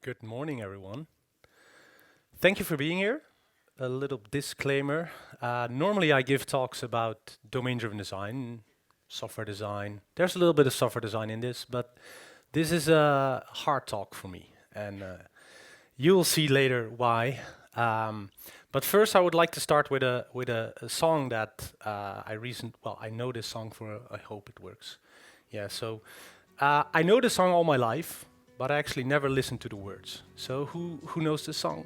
Good morning, everyone. Thank you for being here. A little disclaimer. Normally, I give talks about domain-driven design, software design. There's a little bit of software design in this, but this is a hard talk for me, and you'll see later why. But first, I would like to start with a song that I know this song for. I hope it works. Yeah. So I know this song all my life, but I actually never listened to the words. So who knows this song?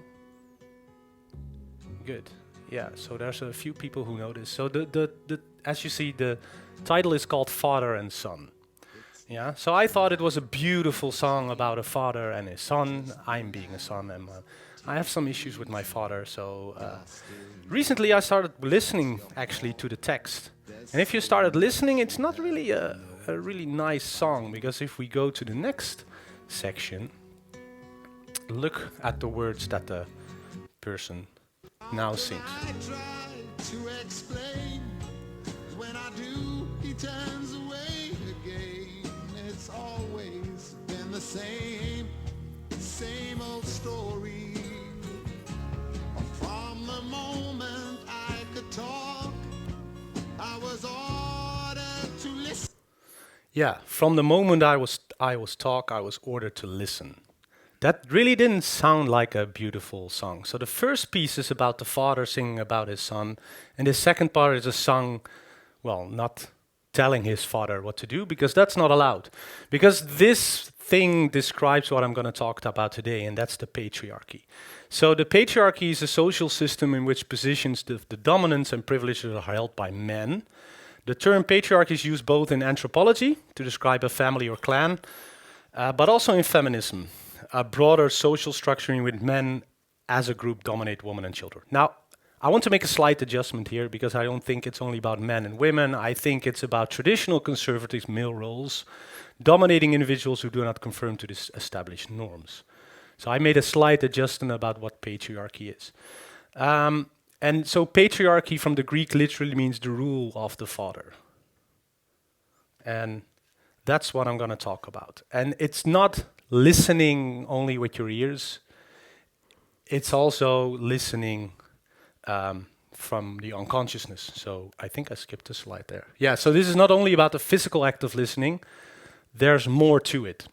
Good. Yeah. So there's a few people who know this. So the as you see, the title is called Father and Son. Yeah. So I thought it was a beautiful song about a father and his son. I'm being a son, and I have some issues with my father. So recently I started listening actually to the text. And if you started listening, it's not really a really nice song, because if we go to the next section, look at the words that the person now sings. I try to explain. When I do, he turns away again. It's always been the same old story. From the moment I could talk, I was ordered to listen. Yeah, from the moment I was ordered to listen. That really didn't sound like a beautiful song. So the first piece is about the father singing about his son, and the second part is a song, well, not telling his father what to do, because that's not allowed. Because this thing describes what I'm going to talk about today, and that's the patriarchy. So the patriarchy is a social system in which positions, the dominance and privileges are held by men. The term patriarchy is used both in anthropology to describe a family or clan, but also in feminism, a broader social structure in which men as a group dominate women and children. Now, I want to make a slight adjustment here, because I don't think it's only about men and women. I think it's about traditional conservative male roles dominating individuals who do not conform to these established norms. So I made a slight adjustment about what patriarchy is. And so patriarchy from the Greek literally means the rule of the father. And that's what I'm going to talk about. And it's not listening only with your ears. It's also listening from the unconsciousness. So I think I skipped a slide there. Yeah, so this is not only about the physical act of listening. There's more to it.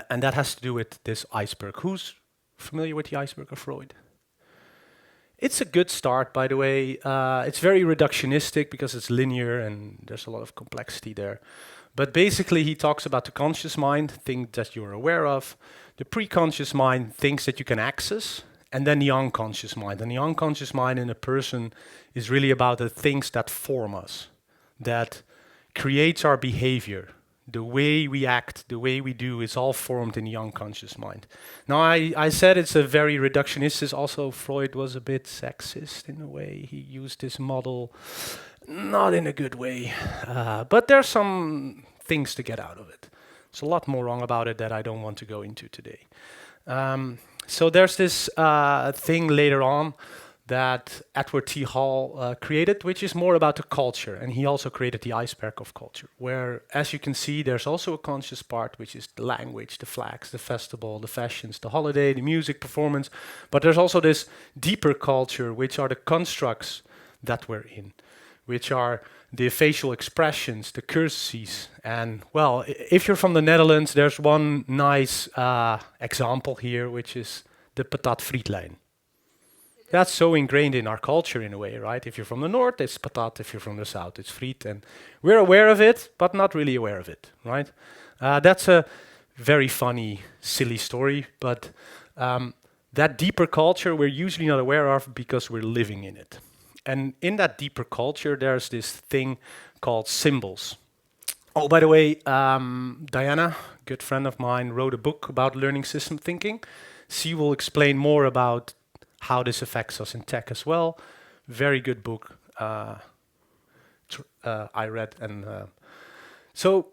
And that has to do with this iceberg. Who's familiar with the iceberg of Freud? It's a good start, by the way. It's very reductionistic because it's linear and there's a lot of complexity there. But basically, he talks about the conscious mind, things that you're aware of, the preconscious mind, things that you can access, and then the unconscious mind. And the unconscious mind in a person is really about the things that form us, that creates our behavior. The way we act, the way we do is all formed in the unconscious mind. Now, I said it's a very reductionist. Also, Freud was a bit sexist in a way. He used this model not in a good way. But there's some things to get out of it. There's a lot more wrong about it that I don't want to go into today. So there's this thing later on that Edward T. Hall created, which is more about the culture. And he also created the iceberg of culture, where, as you can see, there's also a conscious part, which is the language, the flags, the festival, the fashions, the holiday, the music, performance. But there's also this deeper culture, which are the constructs that we're in, which are the facial expressions, the courtesies. And, well, if you're from the Netherlands, there's one nice example here, which is the patat frietline. That's so ingrained in our culture in a way, right? If you're from the north, it's patat. If you're from the south, it's friet. And we're aware of it, but not really aware of it, right? That's a very funny, silly story, but that deeper culture we're usually not aware of because we're living in it. And in that deeper culture, there's this thing called symbols. Oh, by the way, Diana, good friend of mine, wrote a book about learning system thinking. She will explain more about how this affects us in tech as well. Very good book I read. And so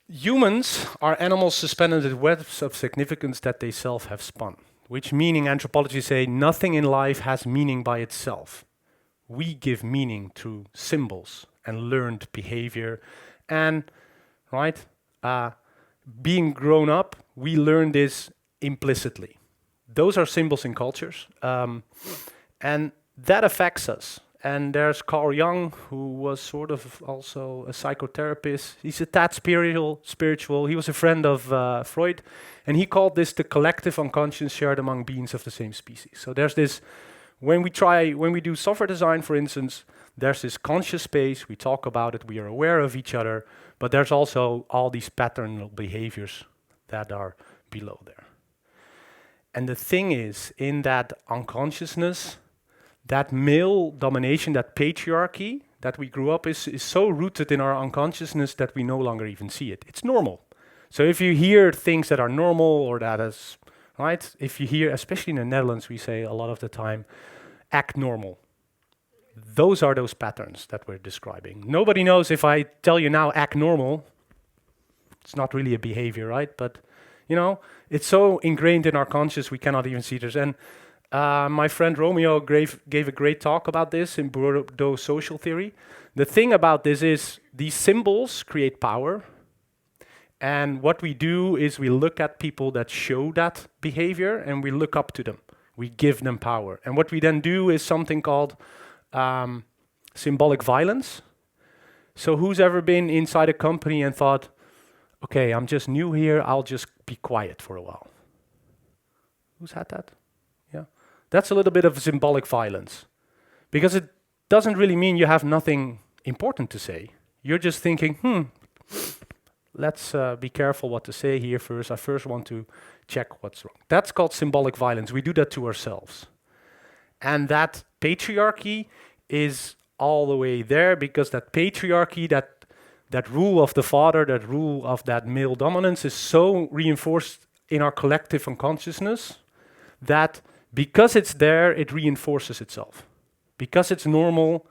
humans are animals suspended in webs of significance that they self have spun, which meaning anthropology say nothing in life has meaning by itself. We give meaning to symbols and learned behavior. And, right, being grown up, we learn this implicitly. Those are symbols in cultures, and that affects us. And there's Carl Jung, who was sort of also a psychotherapist. He's a tad spiritual. He was a friend of Freud, and he called this the collective unconscious shared among beings of the same species. So there's this, when we do software design, for instance, there's this conscious space, we talk about it, we are aware of each other, but there's also all these patternal behaviors that are below there. And the thing is, in that unconsciousness, that male domination, that patriarchy that we grew up is so rooted in our unconsciousness that we no longer even see it. It's normal. So if you hear things that are normal or that is, right? If you hear, especially in the Netherlands, we say a lot of the time, act normal. Those are those patterns that we're describing. Nobody knows if I tell you now, act normal, it's not really a behavior, right? But, you know, it's so ingrained in our conscious, we cannot even see this. And my friend Romeo gave a great talk about this in Bordeaux social theory. The thing about this is these symbols create power. And what we do is we look at people that show that behavior and we look up to them. We give them power. And what we then do is something called symbolic violence. So who's ever been inside a company and thought, okay, I'm just new here, I'll just be quiet for a while? Who's had that? Yeah. That's a little bit of symbolic violence. Because it doesn't really mean you have nothing important to say. You're just thinking, let's be careful what to say here first. I first want to check what's wrong. That's called symbolic violence. We do that to ourselves. And that patriarchy is all the way there because that patriarchy, that rule of the father, that rule of that male dominance is so reinforced in our collective unconsciousness that because it's there, it reinforces itself. Because it's normal,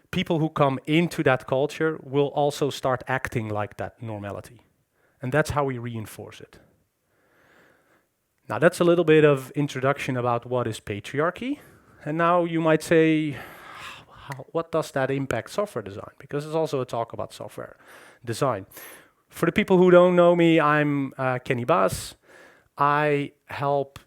people who come into that culture will also start acting like that normality. And that's how we reinforce it. Now that's a little bit of introduction about what is patriarchy. And now you might say, what does that impact software design? Because there's also a talk about software design. For the people who don't know me, I'm Kenny Baas. I help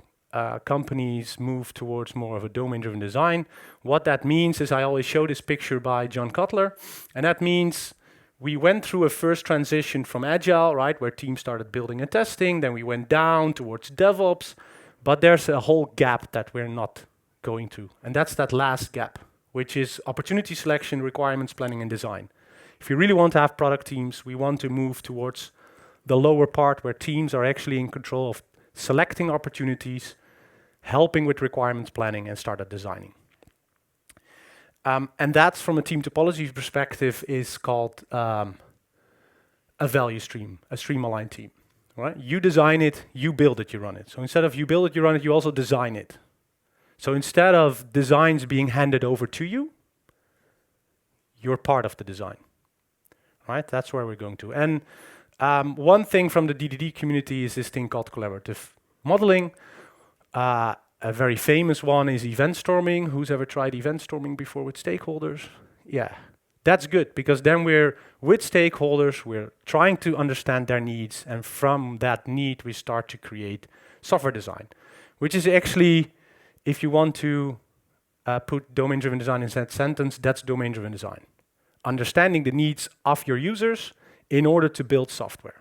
companies move towards more of a domain-driven design. What that means is I always show this picture by John Cutler, and that means we went through a first transition from Agile, right, where teams started building and testing, then we went down towards DevOps, but there's a whole gap that we're not going to, and that's that last gap, which is opportunity selection, requirements planning, and design. If you really want to have product teams, we want to move towards the lower part where teams are actually in control of selecting opportunities, helping with requirements planning, and started designing. And that's from a team topology perspective is called a value stream, a stream-aligned team. Right? You design it, you build it, you run it. So instead of you build it, you run it, you also design it. So instead of designs being handed over to you, you're part of the design. Right? That's where we're going to. And one thing from the DDD community is this thing called collaborative modeling. A very famous one is event storming. Who's ever tried event storming before with stakeholders? Yeah, that's good because then we're with stakeholders, we're trying to understand their needs, and from that need we start to create software design, which is actually, if you want to put domain-driven design in that sentence, that's domain-driven design. Understanding the needs of your users in order to build software.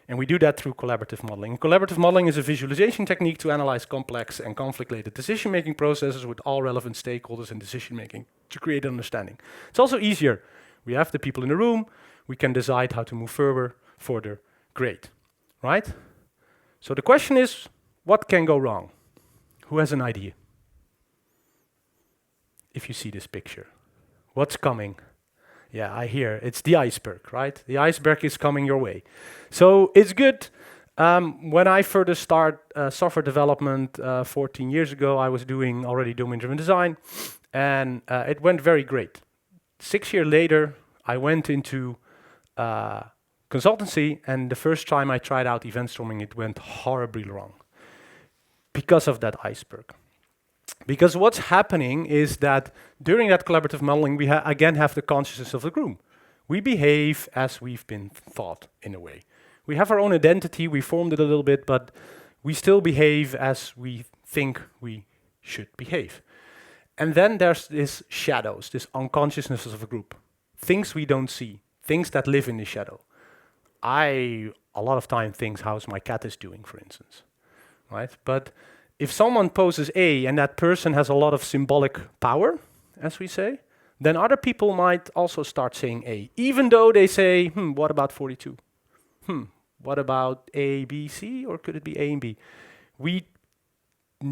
And we do that through collaborative modeling. And collaborative modeling is a visualization technique to analyze complex and conflict-related decision-making processes with all relevant stakeholders in decision-making to create understanding. It's also easier. We have the people in the room. We can decide how to move further. Great, right? So the question is, what can go wrong? Who has an idea? If you see this picture, what's coming? Yeah, I hear. It's the iceberg, right? The iceberg is coming your way. So it's good. When I further start software development 14 years ago, I was doing already domain-driven design, and it went very great. 6 years later, I went into consultancy, and the first time I tried out event storming, it went horribly wrong because of that iceberg. Because what's happening is that during that collaborative modeling, we again have the consciousness of the room. We behave as we've been taught in a way. We have our own identity, we formed it a little bit, but we still behave as we think we should behave. And then there's this shadows, this unconsciousness of a group, things we don't see, things that live in the shadow. I, a lot of time, think how's my cat is doing, for instance, right? But if someone poses A and that person has a lot of symbolic power, as we say, then other people might also start saying A, even though they say, what about 42? What about A, B, C, or could it be A and B? We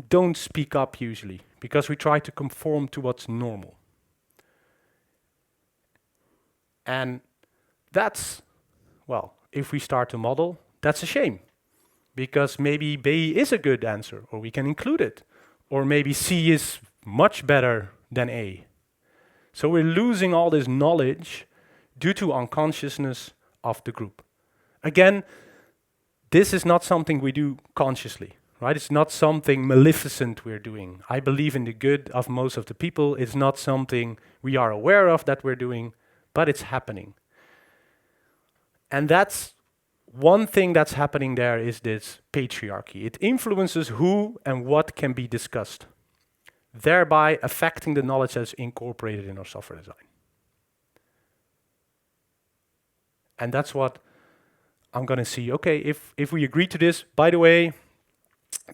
don't speak up usually, because we try to conform to what's normal. And that's, well, if we start to model, that's a shame. Because maybe B is a good answer, or we can include it. Or maybe C is much better than A. So we're losing all this knowledge due to unconsciousness of the group. Again, this is not something we do consciously, right? It's not something maleficent we're doing. I believe in the good of most of the people. It's not something we are aware of that we're doing, but it's happening. And that's one thing that's happening there is this patriarchy. It influences who and what can be discussed, thereby affecting the knowledge that's incorporated in our software design. And that's what I'm going to see. Okay, if we agree to this, by the way,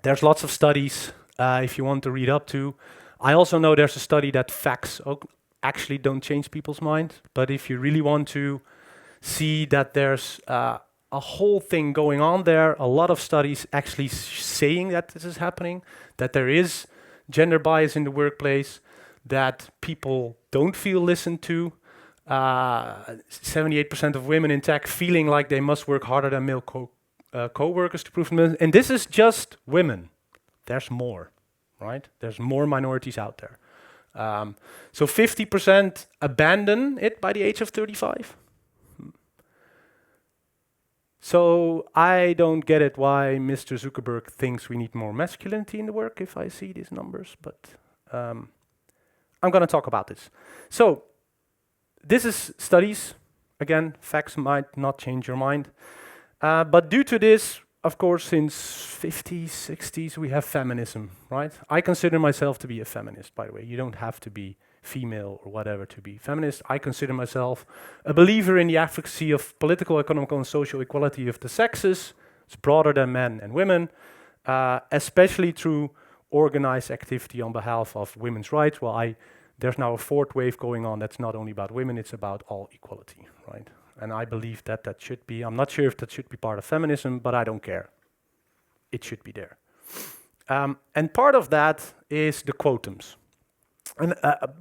there's lots of studies if you want to read up to. I also know there's a study that facts actually don't change people's mind, but if you really want to see that there's a whole thing going on there, a lot of studies actually saying that this is happening, that there is gender bias in the workplace, that people don't feel listened to. 78% of women in tech feeling like they must work harder than male co-workers to prove them. And this is just women. There's more, right? There's more minorities out there. So 50% abandon it by the age of 35. So I don't get it why Mr. Zuckerberg thinks we need more masculinity in the work if I see these numbers, but I'm going to talk about this. So this is studies. Again, facts might not change your mind. But due to this, of course, since 50s, 60s, we have feminism, right? I consider myself to be a feminist, by the way. You don't have to be female or whatever to be feminist. I consider myself a believer in the advocacy of political, economical, and social equality of the sexes. It's broader than men and women, especially through organized activity on behalf of women's rights. Well, there's now a fourth wave going on that's not only about women, it's about all equality, right? And I believe that that should be, I'm not sure if that should be part of feminism, but I don't care. It should be there. And part of that is the quotums. And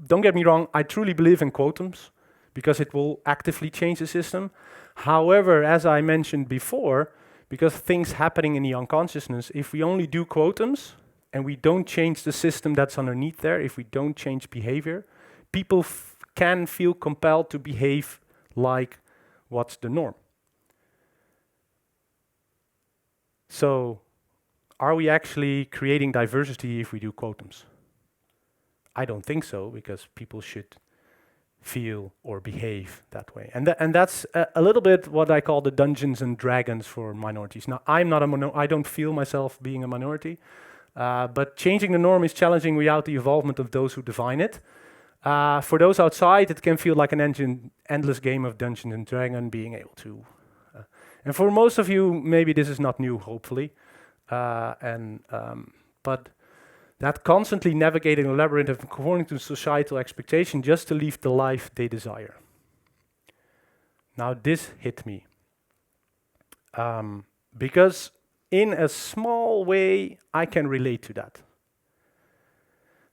don't get me wrong, I truly believe in quotums because it will actively change the system. However, as I mentioned before, because things happening in the unconsciousness, if we only do quotums and we don't change the system that's underneath there, if we don't change behavior, people can feel compelled to behave like what's the norm. So, are we actually creating diversity if we do quotums? I don't think so, because people should feel or behave that way. And that's a little bit what I call the Dungeons and Dragons for minorities. Now, I'm not I don't feel myself being a minority, but changing the norm is challenging without the involvement of those who define it. For those outside, it can feel like an endless game of Dungeons and Dragons, being able to... and for most of you, maybe this is not new, hopefully. But that constantly navigating a labyrinth of conforming to societal expectation just to live the life they desire. Now this hit me. Because in a small way, I can relate to that.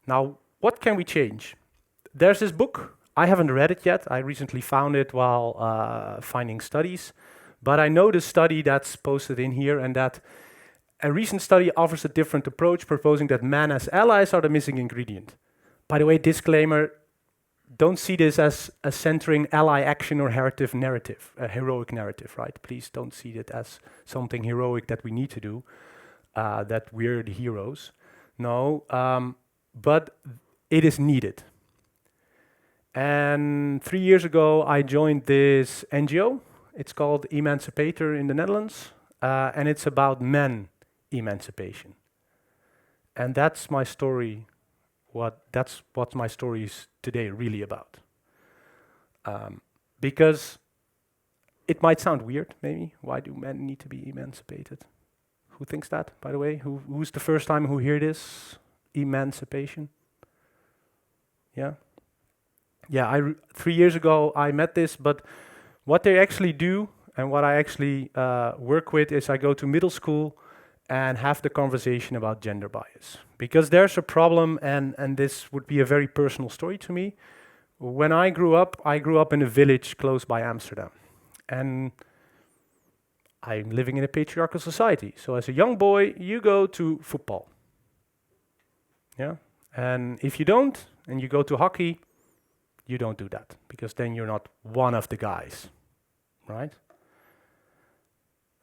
Now, what can we change? There's this book. I haven't read it yet. I recently found it while finding studies. But I know the study that's posted in here, and that a recent study offers a different approach, proposing that men as allies are the missing ingredient. By the way, disclaimer, don't see this as a centering ally action or heroic narrative, right? Please don't see it as something heroic that we need to do, that we're the heroes. No, but it is needed. And 3 years ago, I joined this NGO. It's called eMANcipation in the Netherlands, and it's about men emancipation. And that's my story. That's what my story is today really about. Because it might sound weird, maybe. Why do men need to be emancipated? Who thinks that, by the way? Who's the first time who hear this? Emancipation? Yeah? Yeah, 3 years ago I met this, but what they actually do and what I actually work with is I go to middle school and have the conversation about gender bias. Because there's a problem, and this would be a very personal story to me. When I grew up in a village close by Amsterdam. And I'm living in a patriarchal society. So as a young boy, you go to football. Yeah? And if you don't, and you go to hockey, you don't do that. Because then you're not one of the guys. Right?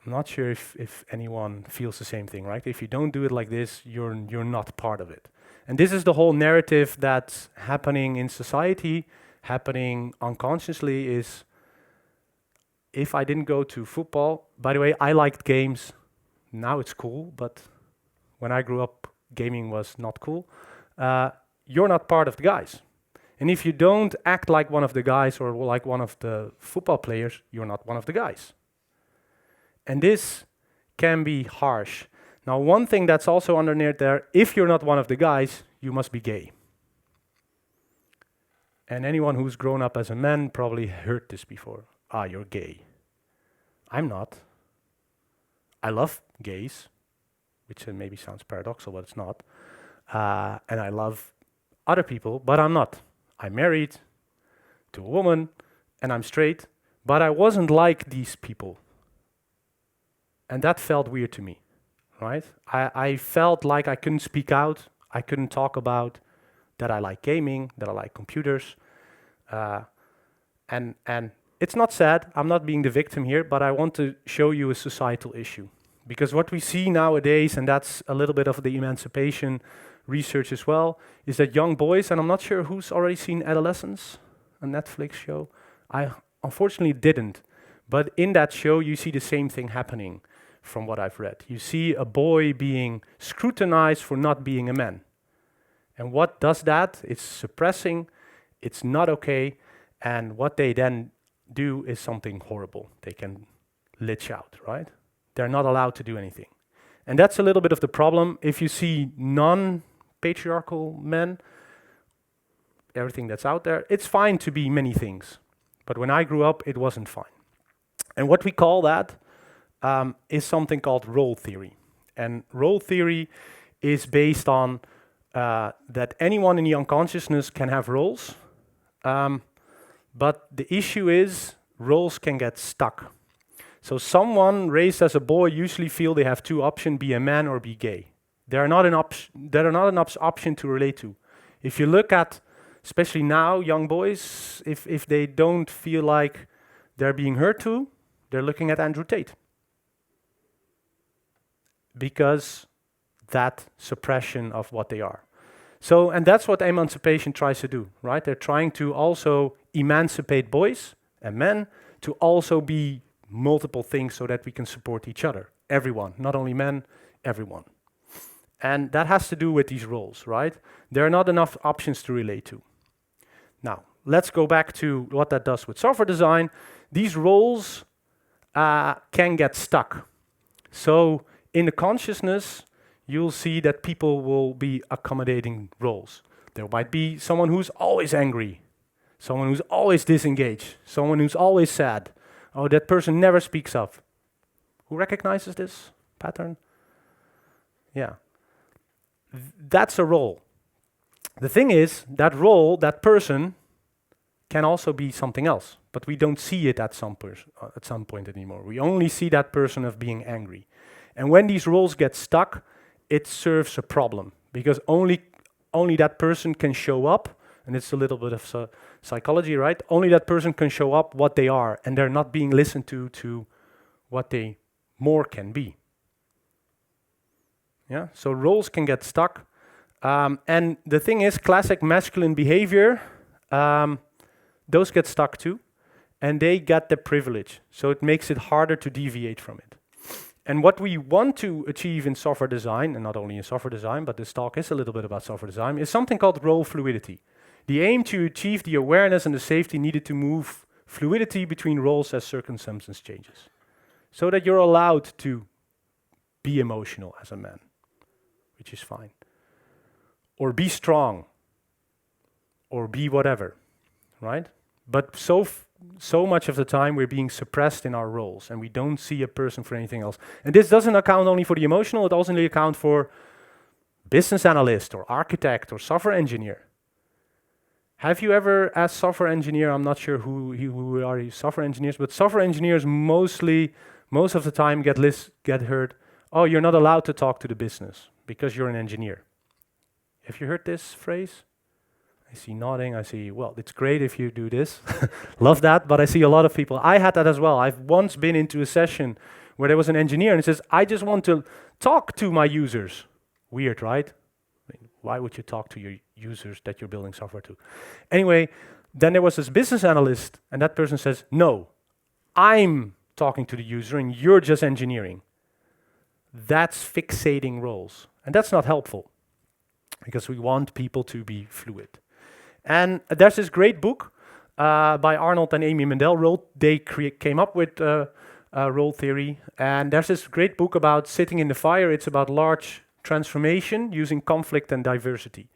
I'm not sure if anyone feels the same thing, right? If you don't do it like this, you're not part of it. And this is the whole narrative that's happening in society, happening unconsciously, is if I didn't go to football, by the way, I liked games. Now it's cool, but when I grew up, gaming was not cool. You're not part of the guys. And if you don't act like one of the guys or like one of the football players, you're not one of the guys. And this can be harsh. Now, one thing that's also underneath there, if you're not one of the guys, you must be gay. And anyone who's grown up as a man probably heard this before. Ah, you're gay. I'm not. I love gays, which maybe sounds paradoxical, but it's not. And I love other people, but I'm not. I'm married to a woman, and I'm straight, but I wasn't like these people. And that felt weird to me, right? I felt like I couldn't speak out. I couldn't talk about that I like gaming, that I like computers. And it's not sad. I'm not being the victim here, but I want to show you a societal issue. Because what we see nowadays, and that's a little bit of the emancipation research as well, is that young boys, and I'm not sure who's already seen Adolescence, a Netflix show. I unfortunately didn't. But in that show, you see the same thing happening from what I've read. You see a boy being scrutinized for not being a man. And what does that? It's suppressing, it's not okay, and what they then do is something horrible. They can lich out, right? They're not allowed to do anything. And that's a little bit of the problem. If you see non-patriarchal men, everything that's out there, it's fine to be many things. But when I grew up, it wasn't fine. And what we call that is something called role theory. And role theory is based on that anyone in the unconsciousness can have roles, but the issue is roles can get stuck. So someone raised as a boy usually feel they have two options, be a man or be gay. There are not enough option to relate to. If you look at, especially now, young boys, if they don't feel like they're being heard to, they're looking at Andrew Tate. Because that suppression of what they are. So, and that's what eMANcipation tries to do, right? They're trying to also emancipate boys and men to also be multiple things so that we can support each other. Everyone, not only men, everyone. And that has to do with these roles, right? There are not enough options to relate to. Now, let's go back to what that does with software design. These roles can get stuck. So in the consciousness, you'll see that people will be accommodating roles. There might be someone who's always angry, someone who's always disengaged, someone who's always sad. Oh, that person never speaks up. Who recognizes this pattern? Yeah. That's a role. The thing is, that role, that person, can also be something else, but we don't see it at some point anymore. We only see that person of being angry. And when these roles get stuck, it serves a problem, because only that person can show up, and it's a little bit of psychology, right? Only that person can show up what they are, and they're not being listened to what they more can be. Yeah, so roles can get stuck. And the thing is, classic masculine behavior, those get stuck too, and they get the privilege. So it makes it harder to deviate from it. And what we want to achieve in software design, and not only in software design, but this talk is a little bit about software design, is something called role fluidity. The aim to achieve the awareness and the safety needed to move fluidity between roles as circumstances changes. So that you're allowed to be emotional as a man, which is fine. Or be strong, or be whatever, right? But so much of the time we're being suppressed in our roles and we don't see a person for anything else. And this doesn't account only for the emotional, it also accounts for business analyst or architect or software engineer. Have you ever, as software engineer, I'm not sure who are software engineers, but software engineers most of the time get heard, oh, you're not allowed to talk to the business because you're an engineer. Have you heard this phrase? I see nodding, I see, well, it's great if you do this. Love that, but I see a lot of people. I had that as well. I've once been into a session where there was an engineer and he says, I just want to talk to my users. Weird, right? I mean, why would you talk to your users that you're building software to? Anyway, then there was this business analyst and that person says, no, I'm talking to the user and you're just engineering. That's fixating roles. And that's not helpful because we want people to be fluid. And there's this great book by Arnold and Amy Mandel. They came up with role theory. And there's this great book about sitting in the fire. It's about large transformation using conflict and diversity.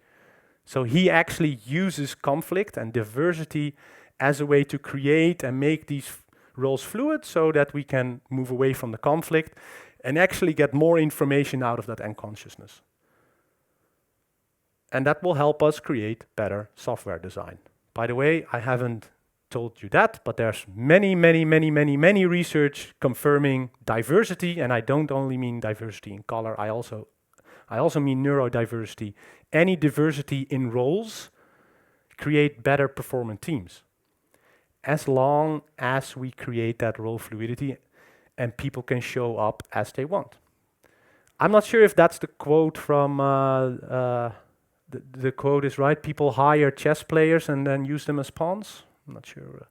So he actually uses conflict and diversity as a way to create and make these roles fluid so that we can move away from the conflict and actually get more information out of that unconsciousness. And that will help us create better software design. By the way, I haven't told you that, but there's many research confirming diversity, and I don't only mean diversity in color, I also mean neurodiversity. Any diversity in roles create better performing teams. As long as we create that role fluidity and people can show up as they want. I'm not sure if that's the quote from the quote is right, people hire chess players and then use them as pawns. I'm not sure.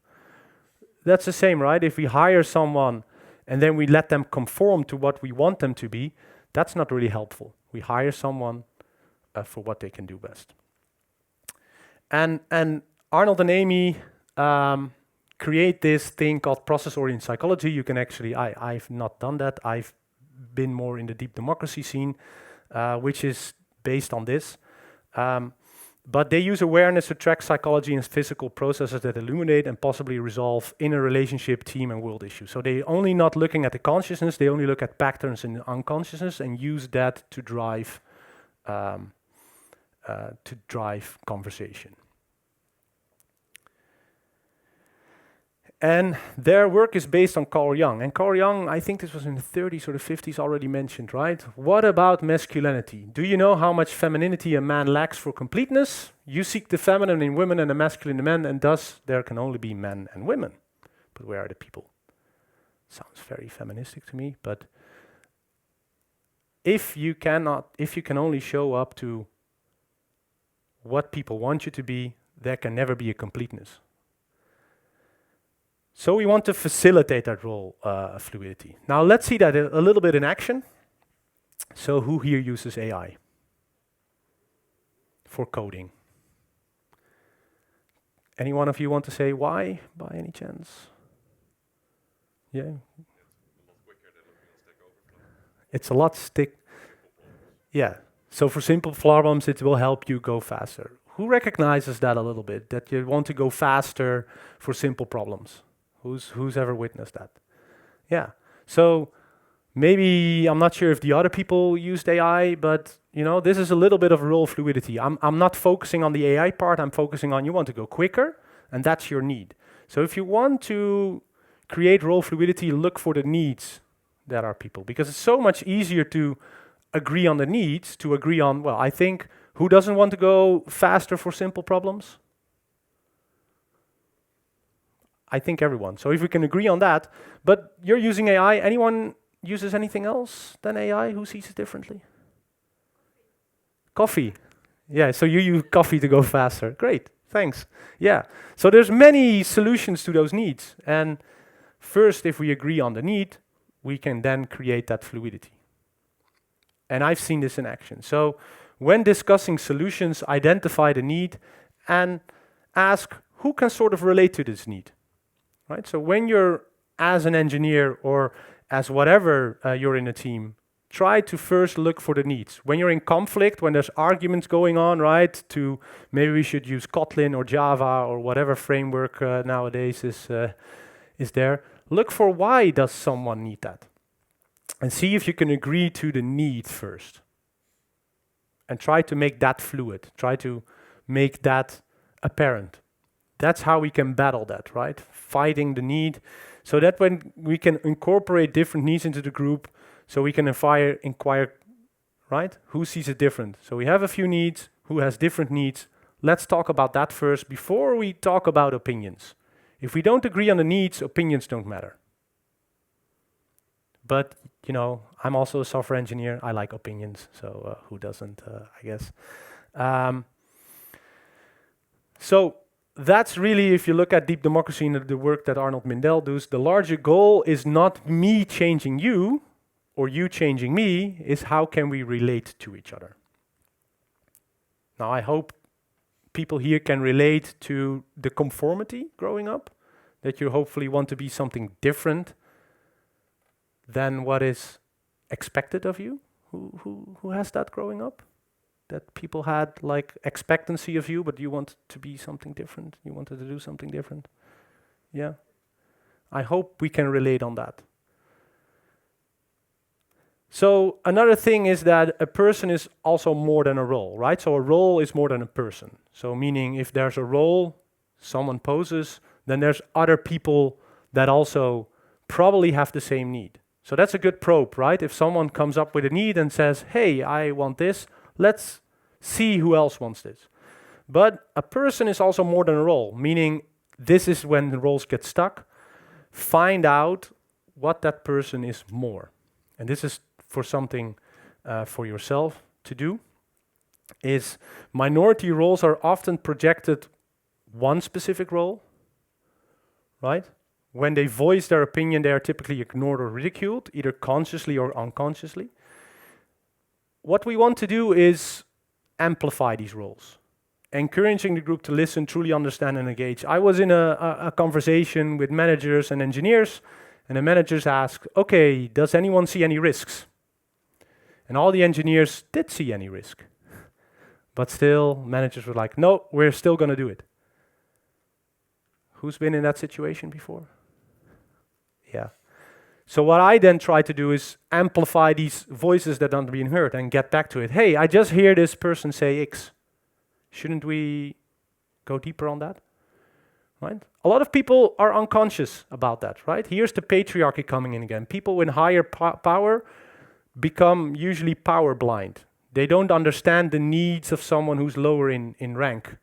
That's the same, right? If we hire someone and then we let them conform to what we want them to be, that's not really helpful. We hire someone for what they can do best. And Arnold and Amy create this thing called process-oriented psychology. You can actually, I've not done that. I've been more in the deep democracy scene, which is based on this. But they use awareness to track psychology and physical processes that illuminate and possibly resolve inner relationship, team, and world issues. So they're only not looking at the consciousness, they only look at patterns in the unconsciousness and use that to drive conversation. And their work is based on Carl Jung. And Carl Jung, I think this was in the 30s or the 50s already mentioned, right? What about masculinity? Do you know how much femininity a man lacks for completeness? You seek the feminine in women and the masculine in men, and thus there can only be men and women. But where are the people? Sounds very feministic to me, but if you can only show up to what people want you to be, there can never be a completeness. So we want to facilitate that role fluidity. Now let's see that a little bit in action. So who here uses AI for coding? Any one of you want to say why, by any chance? Yeah. It's a lot stick. Yeah. So for simple problems, it will help you go faster. Who recognizes that a little bit? That you want to go faster for simple problems? Who's ever witnessed that? Yeah. So maybe, I'm not sure if the other people used AI, but this is a little bit of role fluidity. I'm not focusing on the AI part, I'm focusing on you want to go quicker, and that's your need. So if you want to create role fluidity, look for the needs that are people, because it's so much easier to agree on the needs, to agree on, well, I think, who doesn't want to go faster for simple problems? I think everyone. So if we can agree on that, but you're using AI, anyone uses anything else than AI? Who sees it differently? Coffee. Yeah, so you use coffee to go faster. Great, thanks. Yeah, so there's many solutions to those needs. And first, if we agree on the need, we can then create that fluidity. And I've seen this in action. So when discussing solutions, identify the need and ask who can sort of relate to this need, right? So when you're as an engineer or as whatever you're in a team, try to first look for the needs. When you're in conflict, when there's arguments going on, right, to maybe we should use Kotlin or Java or whatever framework nowadays is there, look for why does someone need that? And see if you can agree to the need first. And try to make that fluid. Try to make that apparent. That's how we can battle that, right? Fighting the need. So that when we can incorporate different needs into the group, so we can inquire, right? Who sees it different? So we have a few needs, who has different needs. Let's talk about that first before we talk about opinions. If we don't agree on the needs, opinions don't matter. But, you know, I'm also a software engineer. I like opinions, so who doesn't, I guess. So that's really, if you look at deep democracy and the work that Arnold Mindell does, the larger goal is not me changing you or you changing me, is how can we relate to each other. Now, I hope people here can relate to the conformity growing up, that you hopefully want to be something different than what is expected of you. Who has that growing up? That people had like expectancy of you, but you wanted to be something different. You wanted to do something different. Yeah. I hope we can relate on that. So another thing is that a person is also more than a role, right? So a role is more than a person. So meaning if there's a role someone poses, then there's other people that also probably have the same need. So that's a good probe, right? If someone comes up with a need and says, hey, I want this, let's see who else wants this. But a person is also more than a role, meaning this is when the roles get stuck. Find out what that person is more. And this is for something for yourself to do, is minority roles are often projected one specific role, right? When they voice their opinion, they are typically ignored or ridiculed, either consciously or unconsciously. What we want to do is amplify these roles, encouraging the group to listen, truly understand, and engage. I was in a conversation with managers and engineers, and the managers asked, okay, does anyone see any risks? And all the engineers did see any risk. But still, managers were like, no, we're still going to do it. Who's been in that situation before? Yeah. So what I then try to do is amplify these voices that aren't being heard and get back to it. Hey, I just hear this person say X. Shouldn't we go deeper on that? Right? A lot of people are unconscious about that, right? Here's the patriarchy coming in again. People with higher power become usually power blind. They don't understand the needs of someone who's lower in rank.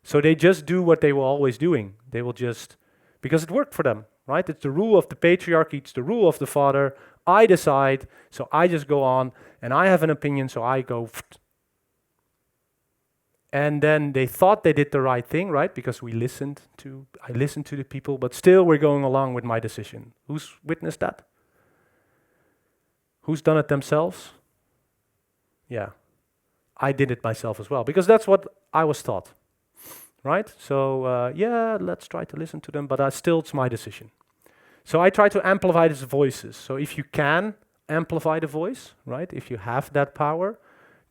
So they just do what they were always doing. They will just, because it worked for them, right? It's the rule of the patriarchy, it's the rule of the father. I decide, so I just go on, and I have an opinion, so I go. And then they thought they did the right thing, right? Because I listened to the people, but still we're going along with my decision. Who's witnessed that? Who's done it themselves? Yeah, I did it myself as well, because that's what I was taught, right? So yeah, let's try to listen to them, but still it's my decision. So I try to amplify these voices. So if you can amplify the voice, right? If you have that power,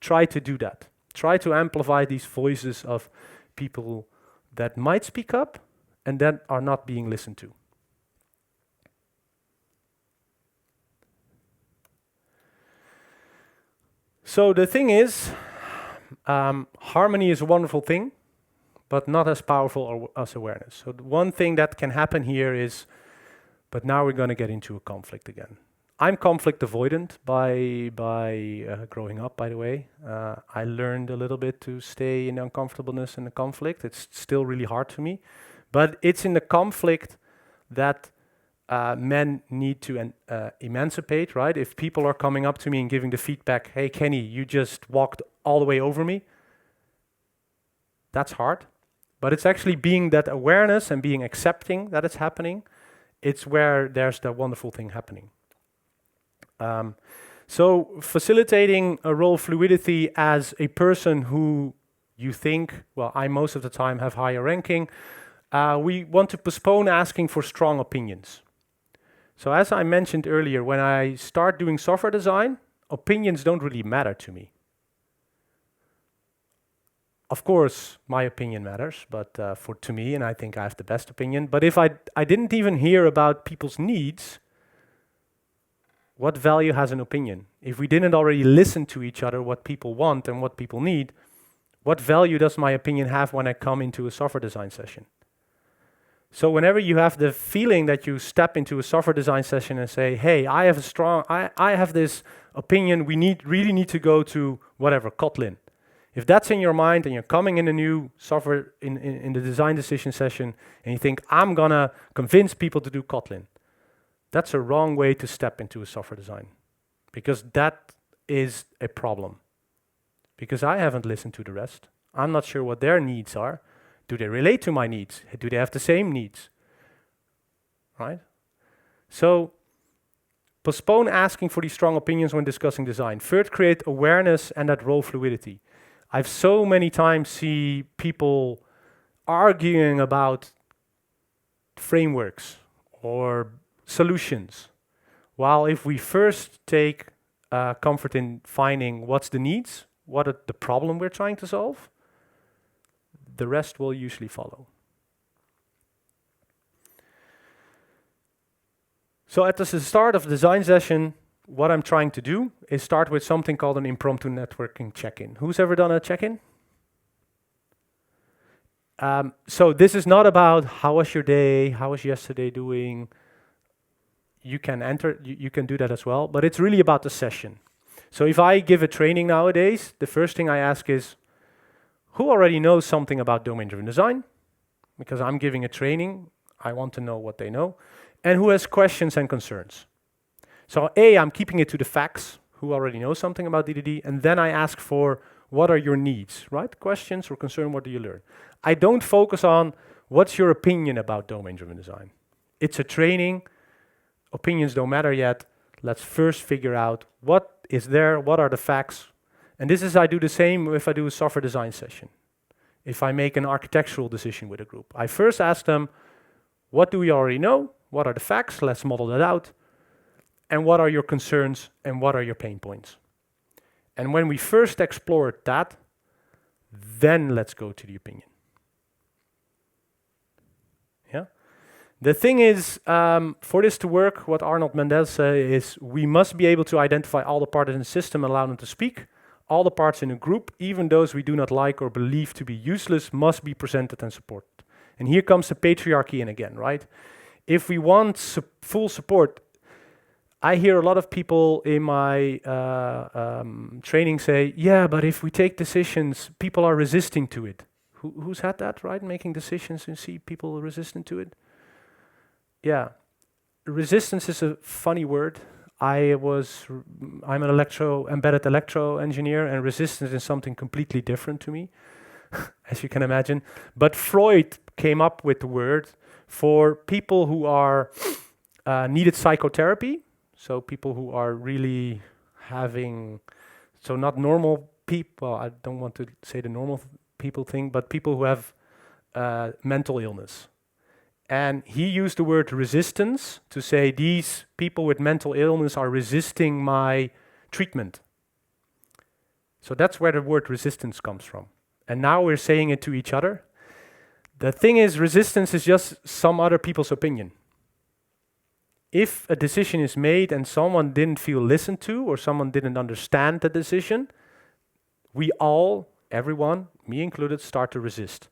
try to do that. Try to amplify these voices of people that might speak up and that are not being listened to. So the thing is, harmony is a wonderful thing, but not as powerful as awareness. So the one thing that can happen here is, but now we're going to get into a conflict again. I'm conflict avoidant by growing up, by the way. I learned a little bit to stay in the uncomfortableness and the conflict. It's still really hard to me. But it's in the conflict that men need to emancipate, right? If people are coming up to me and giving the feedback, hey, Kenny, you just walked all the way over me. That's hard. But it's actually being that awareness and being accepting that it's happening. It's where there's the wonderful thing happening. So facilitating a role fluidity as a person who you think, well, I most of the time have higher ranking, we want to postpone asking for strong opinions. So as I mentioned earlier, when I start doing software design, opinions don't really matter to me. Of course, my opinion matters, but to me, and I think I have the best opinion. But if I didn't even hear about people's needs, what value has an opinion? If we didn't already listen to each other, what people want and what people need, what value does my opinion have when I come into a software design session? So whenever you have the feeling that you step into a software design session and say, hey, I have this opinion, we really need to go to whatever, Kotlin. If that's in your mind and you're coming in a new software in the design decision session and you think, I'm gonna convince people to do Kotlin, that's a wrong way to step into a software design, because that is a problem. Because I haven't listened to the rest. I'm not sure what their needs are. Do they relate to my needs? Do they have the same needs? Right? So postpone asking for these strong opinions when discussing design. Third, create awareness and that role fluidity. I've so many times see people arguing about frameworks or solutions, while if we first take comfort in finding what's the needs, what are the problem we're trying to solve, the rest will usually follow. So at the start of the design session, what I'm trying to do is start with something called an impromptu networking check-in. Who's ever done a check-in? So this is not about how was your day, how was yesterday doing. You can enter, you can do that as well, but it's really about the session. So if I give a training nowadays, the first thing I ask is, who already knows something about domain-driven design? Because I'm giving a training, I want to know what they know. And who has questions and concerns? So I'm keeping it to the facts, who already knows something about DDD, and then I ask for, what are your needs, right? Questions or concern, what do you learn? I don't focus on, what's your opinion about domain-driven design? It's a training, opinions don't matter yet. Let's first figure out what is there, what are the facts. And this is, I do the same if I do a software design session. If I make an architectural decision with a group, I first ask them, what do we already know? What are the facts? Let's model that out. And what are your concerns and what are your pain points? And when we first explore that, then let's go to the opinion. Yeah. The thing is, for this to work, what Arnold Mendel says is we must be able to identify all the parts in the system and allow them to speak. All the parts in a group, even those we do not like or believe to be useless, must be presented and supported. And here comes the patriarchy in again, right? If we want full support, I hear a lot of people in my training say, yeah, but if we take decisions, people are resisting to it. Who's had that, right? Making decisions and see people resistant to it? Yeah, resistance is a funny word. I'm an embedded electro engineer, and resistance is something completely different to me, as you can imagine. But Freud came up with the word for people who are needed psychotherapy, so people who are really having, so not normal people, I don't want to say the normal people thing, but people who have mental illness. And he used the word resistance to say these people with mental illness are resisting my treatment. So that's where the word resistance comes from. And now we're saying it to each other. The thing is, resistance is just some other people's opinion. If a decision is made and someone didn't feel listened to or someone didn't understand the decision, we all, everyone, me included, start to resist.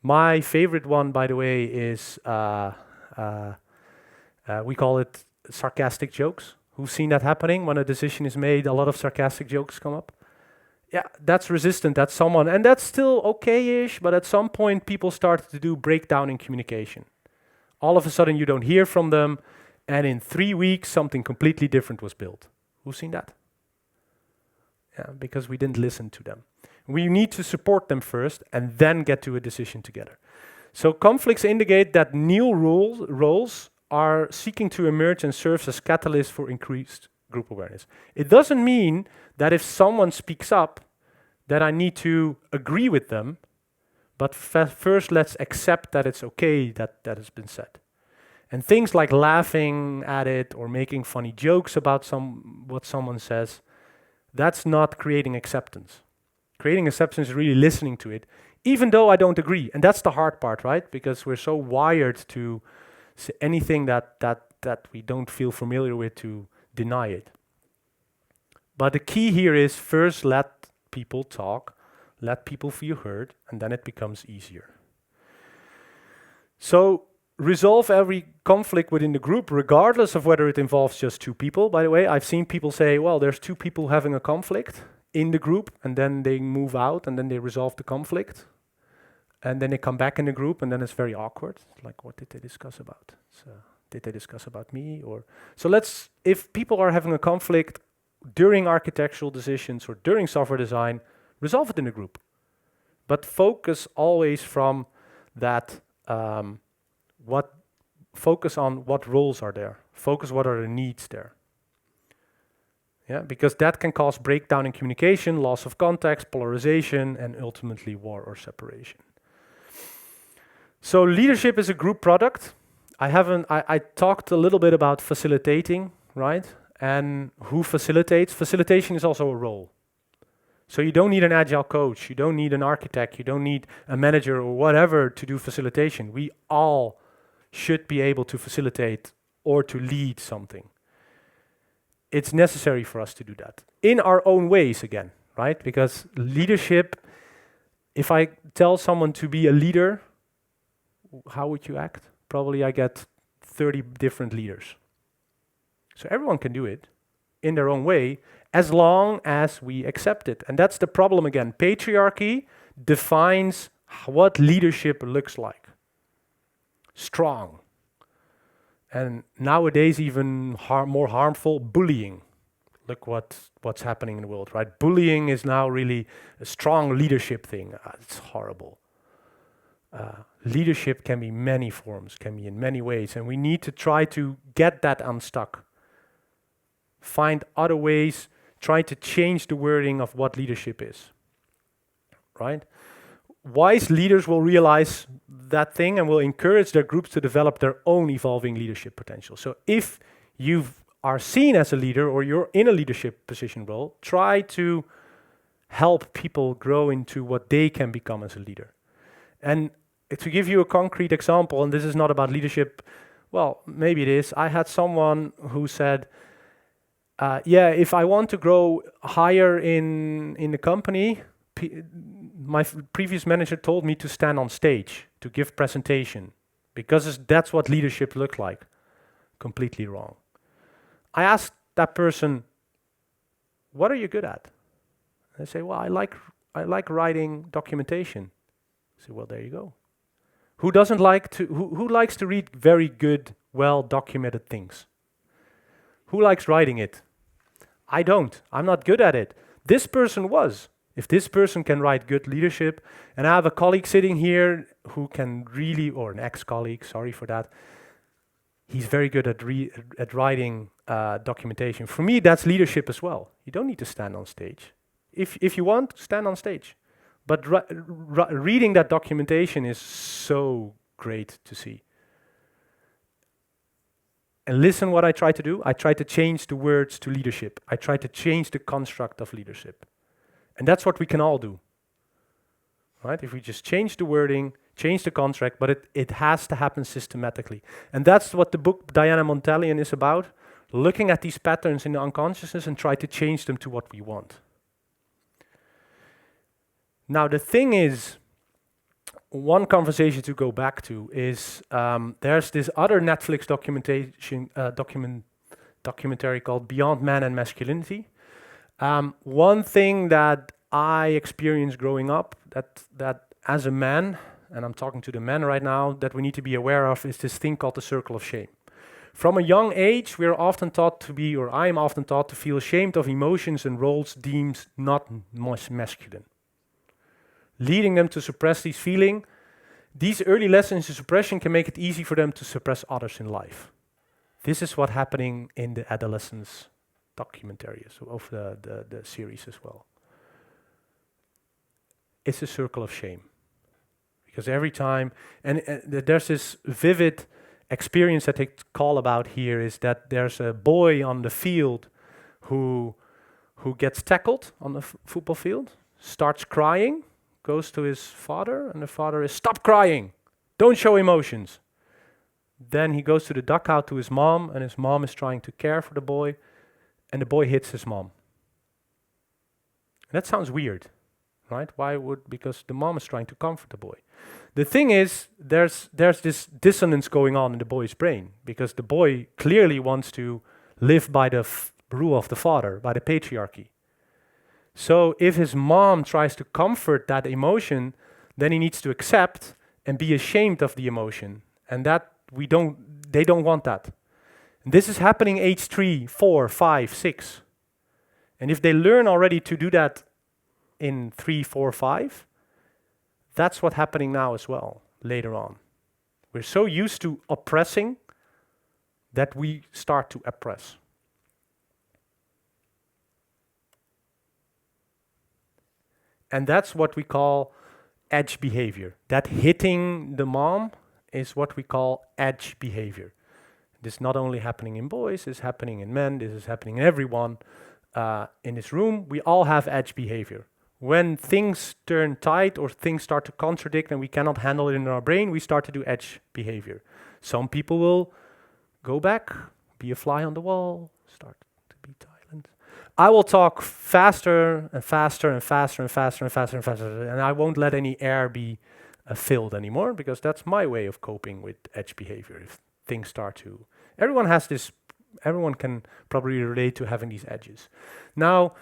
My favorite one, by the way, is, we call it sarcastic jokes. Who's seen that happening? When a decision is made, a lot of sarcastic jokes come up. Yeah, that's resistant, that's someone, and that's still okay-ish, but at some point people started to do breakdown in communication. All of a sudden you don't hear from them, and in 3 weeks something completely different was built. Who's seen that? Yeah, because we didn't listen to them. We need to support them first and then get to a decision together. So conflicts indicate that new roles are seeking to emerge and serves as catalysts for increased group awareness. It doesn't mean that if someone speaks up, that I need to agree with them, but first let's accept that it's okay that that has been said. And things like laughing at it or making funny jokes about what someone says, that's not creating acceptance. Creating acceptance is really listening to it, even though I don't agree. And that's the hard part, right? Because we're so wired to say anything that we don't feel familiar with, to deny it. But the key here is first let people talk, let people feel heard, and then it becomes easier. So resolve every conflict within the group, regardless of whether it involves just two people. By the way, I've seen people say, well, there's two people having a conflict in the group, and then they move out, and then they resolve the conflict. And then they come back in the group, and then it's very awkward. Like, what did they discuss about? So, did they discuss about me? Or so if people are having a conflict during architectural decisions or during software design, resolve it in the group. But focus always from that, focus on what roles are there. Focus what are the needs there. Yeah, because that can cause breakdown in communication, loss of context, polarization, and ultimately war or separation. So leadership is a group product. I talked a little bit about facilitating, right? And who facilitates. Facilitation is also a role. So you don't need an agile coach, you don't need an architect, you don't need a manager or whatever to do facilitation. We all should be able to facilitate or to lead something. It's necessary for us to do that in our own ways again, right? Because leadership, if I tell someone to be a leader, how would you act? Probably I get 30 different leaders. So everyone can do it in their own way as long as we accept it. And that's the problem again. Patriarchy defines what leadership looks like. Strong. And nowadays even more harmful, bullying. Look what's happening in the world, right? Bullying is now really a strong leadership thing. It's horrible. Leadership can be many forms, can be in many ways, and we need to try to get that unstuck. Find other ways, try to change the wording of what leadership is, right? Wise leaders will realize that thing and will encourage their groups to develop their own evolving leadership potential. So if you are seen as a leader or you're in a leadership position role, try to help people grow into what they can become as a leader. And to give you a concrete example, and this is not about leadership, well, maybe it is. I had someone who said, if I want to grow higher in the company, my previous manager told me to stand on stage, to give presentation, because that's what leadership looked like. Completely wrong. I asked that person, what are you good at? They say, well, I like writing documentation. I say, well, there you go. Who likes to read very good, well-documented things? Who likes writing it? I don't. I'm not good at it. This person was. If this person can write good leadership, and I have a colleague sitting here who can really, or an ex-colleague, sorry for that, he's very good at writing documentation. For me, that's leadership as well. You don't need to stand on stage. If you want, stand on stage. But reading that documentation is so great to see. And listen what I try to do. I try to change the words to leadership. I try to change the construct of leadership. And that's what we can all do. Right? If we just change the wording, change the contract, but it has to happen systematically. And that's what the book Diana Montalian is about, looking at these patterns in the unconsciousness and try to change them to what we want. Now the thing is, one conversation to go back to is there's this other Netflix documentary called Beyond Man and Masculinity. One thing that I experienced growing up, that as a man, and I'm talking to the men right now, that we need to be aware of is this thing called the circle of shame. From a young age, we're often taught to be, or I'm often taught to feel ashamed of emotions and roles deemed not masculine, leading them to suppress these feelings. These early lessons in suppression can make it easy for them to suppress others in life. This is what's happening in the adolescence documentaries of the series as well. It's a circle of shame. Because every time, and there's this vivid experience that they call about here, is that there's a boy on the field who gets tackled on the football field, starts crying, goes to his father, and the father is, "Stop crying, don't show emotions." Then he goes to the dugout to his mom, and his mom is trying to care for the boy, and the boy hits his mom. And that sounds weird, right? Because the mom is trying to comfort the boy. The thing is, there's this dissonance going on in the boy's brain, because the boy clearly wants to live by the rule of the father, by the patriarchy. So if his mom tries to comfort that emotion, then he needs to accept and be ashamed of the emotion. And that they don't want that. And this is happening age 3, 4, 5, 6. And if they learn already to do that in 3, 4, 5, that's what's happening now as well, later on. We're so used to oppressing that we start to oppress. And that's what we call edge behavior. That hitting the mom is what we call edge behavior. This is not only happening in boys, it's happening in men, this is happening in everyone. In this room, we all have edge behavior. When things turn tight or things start to contradict and we cannot handle it in our brain, we start to do edge behavior. Some people will go back, be a fly on the wall, start to be silent. I will talk faster and faster and faster and faster and faster and faster, and I won't let any air be filled anymore, because that's my way of coping with edge behavior. If things start to... Everyone can probably relate to having these edges. Now,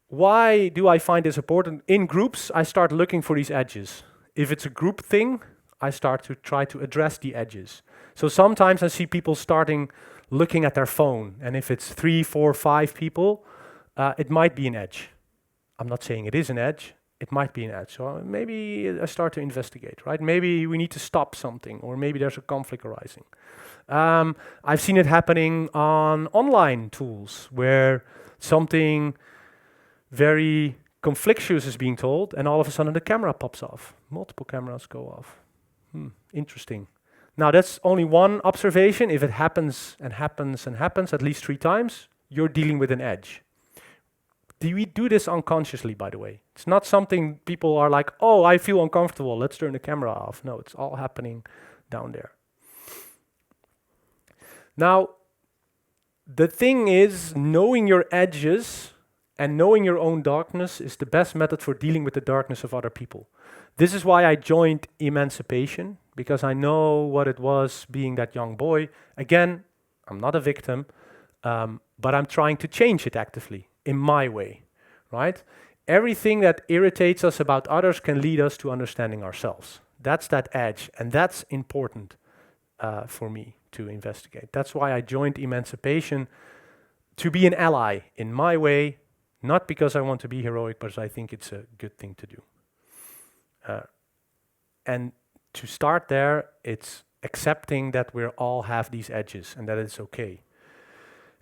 why do I find this important? In groups, I start looking for these edges. If it's a group thing, I start to try to address the edges. So sometimes I see people starting looking at their phone, and if it's 3, 4, 5 people, it might be an edge. I'm not saying it is an edge, it might be an edge. So maybe I start to investigate, right? Maybe we need to stop something, or maybe there's a conflict arising. I've seen it happening on online tools, where something very conflictuous is being told, and all of a sudden the camera pops off. Multiple cameras go off. Interesting. Now that's only one observation. If it happens and happens and happens at least 3 times, you're dealing with an edge. Do we do this unconsciously, by the way? It's not something people are like, "Oh, I feel uncomfortable, let's turn the camera off." No, it's all happening down there. Now, the thing is, knowing your edges and knowing your own darkness is the best method for dealing with the darkness of other people. This is why I joined eMANcipation, because I know what it was being that young boy. Again, I'm not a victim, but I'm trying to change it actively, in my way, right? Everything that irritates us about others can lead us to understanding ourselves. That's that edge, and that's important for me to investigate. That's why I joined eMANcipation, to be an ally in my way, not because I want to be heroic, but I think it's a good thing to do. And to start there, it's accepting that we all have these edges and that it's okay.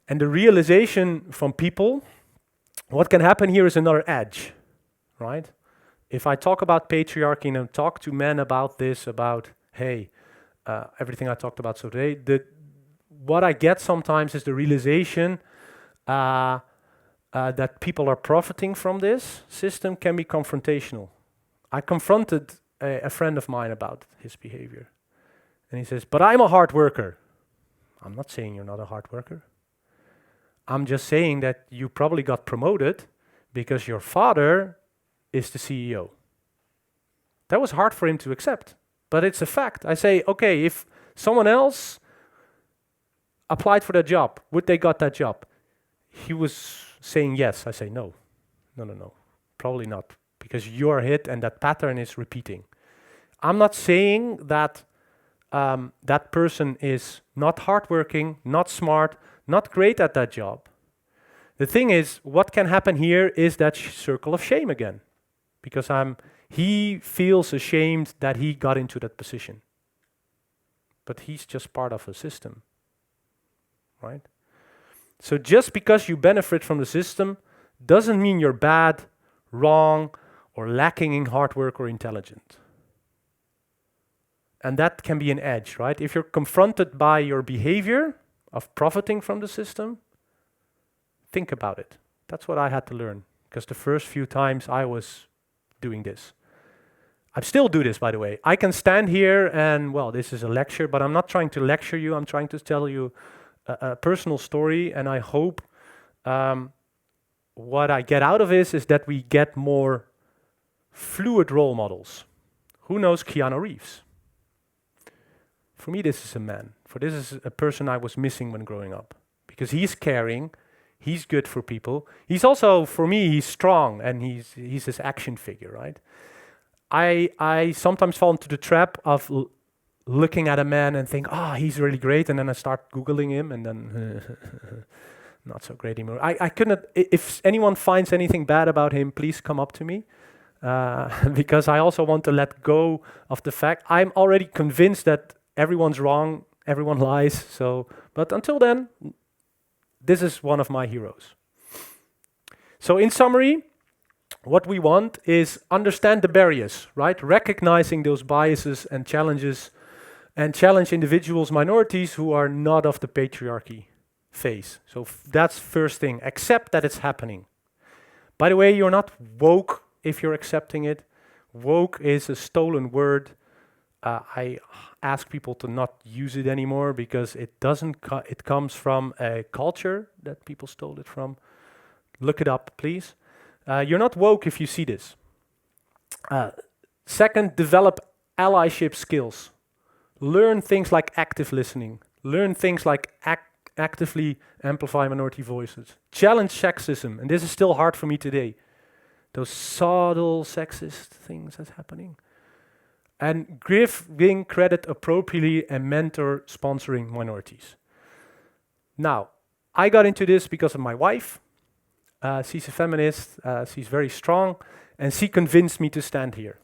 And the realization from people, what can happen here is another edge, right? If I talk about patriarchy and talk to men about this, about, hey, everything I talked about today, what I get sometimes is the realization that people are profiting from this system can be confrontational. I confronted a friend of mine about his behavior. And he says, "But I'm a hard worker." I'm not saying you're not a hard worker. I'm just saying that you probably got promoted because your father is the CEO. That was hard for him to accept, but it's a fact. I say, okay, if someone else applied for that job, would they got that job? He was saying yes. I say, no, probably not, because you're hit and that pattern is repeating. I'm not saying that that person is not hardworking, not smart, not great at that job. The thing is, what can happen here is that circle of shame again, because he feels ashamed that he got into that position. But he's just part of a system. right? So just because you benefit from the system doesn't mean you're bad, wrong, or lacking in hard work or intelligent. And that can be an edge, right? If you're confronted by your behavior of profiting from the system, think about it. That's what I had to learn, because the first few times I was doing this. I still do this, by the way. I can stand here and, well, this is a lecture, but I'm not trying to lecture you. I'm trying to tell you a personal story, and I hope what I get out of this is that we get more fluid role models. Who knows Keanu Reeves? For me, this is a man. For this is a person I was missing when growing up, because he's caring, he's good for people. He's also, for me, he's strong, and he's this action figure, right? I sometimes fall into the trap of looking at a man and think, he's really great, and then I start Googling him, and then not so great anymore. I couldn't, if anyone finds anything bad about him, please come up to me, because I also want to let go of the fact, I'm already convinced that everyone's wrong, everyone lies, but until then, this is one of my heroes. So in summary, what we want is understand the barriers, right? Recognizing those biases and challenges, and challenge individuals, minorities who are not of the patriarchy phase. So that's first thing, accept that it's happening. By the way, you're not woke if you're accepting it. Woke is a stolen word. I ask people to not use it anymore because it doesn't, it comes from a culture that people stole it from. Look it up, please. You're not woke if you see this. Second, develop allyship skills. Learn things like active listening. Learn things like actively amplify minority voices. Challenge sexism, and this is still hard for me today. Those subtle sexist things that's happening. And giving credit appropriately and mentor sponsoring minorities. Now, I got into this because of my wife. She's a feminist, she's very strong, and she convinced me to stand here.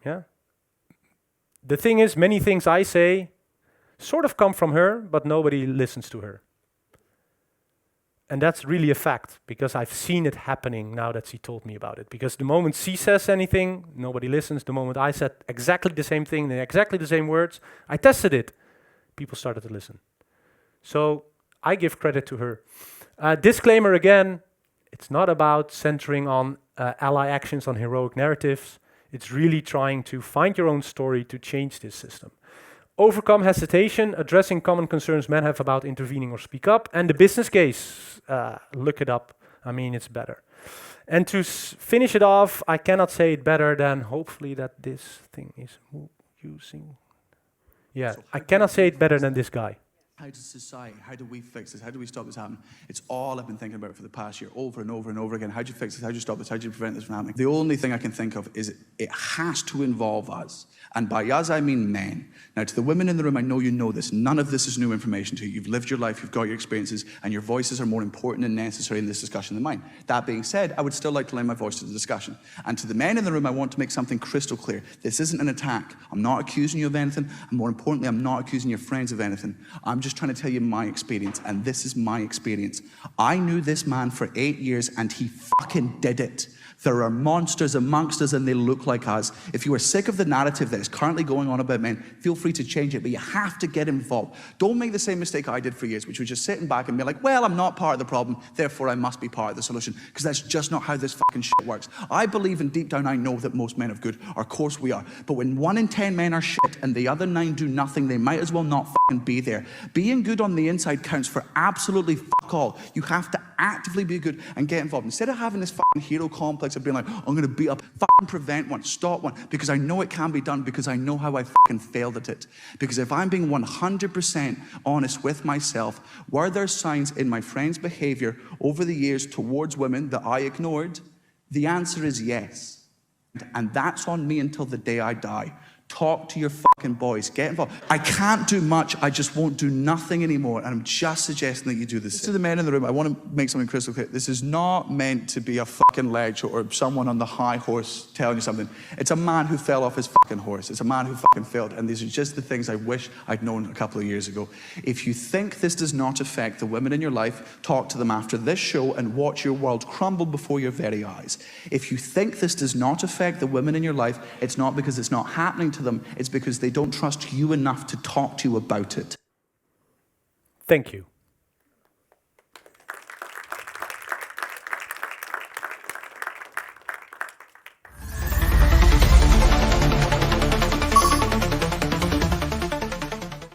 Yeah? The thing is, many things I say sort of come from her, but nobody listens to her. And that's really a fact, because I've seen it happening now that she told me about it. Because the moment she says anything, nobody listens. The moment I said exactly the same thing, in exactly the same words, I tested it. People started to listen. So I give credit to her. Disclaimer again, it's not about centering on ally actions on heroic narratives. It's really trying to find your own story to change this system. Overcome hesitation, addressing common concerns men have about intervening or speak up, and the business case, look it up. I mean, it's better. And to finish it off, I cannot say it better than hopefully that this thing is using. Yeah, so I cannot say it better than this guy. How does society, how do we fix this? How do we stop this happening? It's all I've been thinking about for the past year, over and over and over again. How do you fix this? How do you stop this? How do you prevent this from happening? The only thing I can think of is it has to involve us. And by us, I mean men. Now, to the women in the room, I know you know this. None of this is new information to you. You've lived your life, you've got your experiences, and your voices are more important and necessary in this discussion than mine. That being said, I would still like to lend my voice to the discussion. And to the men in the room, I want to make something crystal clear. This isn't an attack. I'm not accusing you of anything. And more importantly, I'm not accusing your friends of anything. I'm just trying to tell you my experience, and this is my experience. I knew this man for 8 years, and he fucking did it. There are monsters amongst us, and they look like us. If you are sick of the narrative that is currently going on about men, feel free to change it, but you have to get involved. Don't make the same mistake I did for years, which was just sitting back and be like, well, I'm not part of the problem, therefore I must be part of the solution, because that's just not how this fucking shit works. I believe, and deep down I know that most men are good. Of course we are. But when 1 in 10 men are shit and the other 9 do nothing, they might as well not fucking be there. Being good on the inside counts for absolutely fuck all. You have to actively be good and get involved. Instead of having this fucking hero complex of being like, I'm going to beat up, fucking prevent one, stop one, because I know it can be done, because I know how I fucking failed at it. Because if I'm being 100% honest with myself, were there signs in my friend's behavior over the years towards women that I ignored? The answer is yes. And that's on me until the day I die. Talk to your fucking boys. Get involved. I can't do much. I just won't do nothing anymore. And I'm just suggesting that you do this. To the men in the room, I want to make something crystal clear. This is not meant to be a fucking lecture or someone on the high horse telling you something. It's a man who fell off his fucking horse. It's a man who fucking failed. And these are just the things I wish I'd known a couple of years ago. If you think this does not affect the women in your life, talk to them after this show and watch your world crumble before your very eyes. If you think this does not affect the women in your life, it's not because it's not happening to them, it's because they don't trust you enough to talk to you about it. Thank you.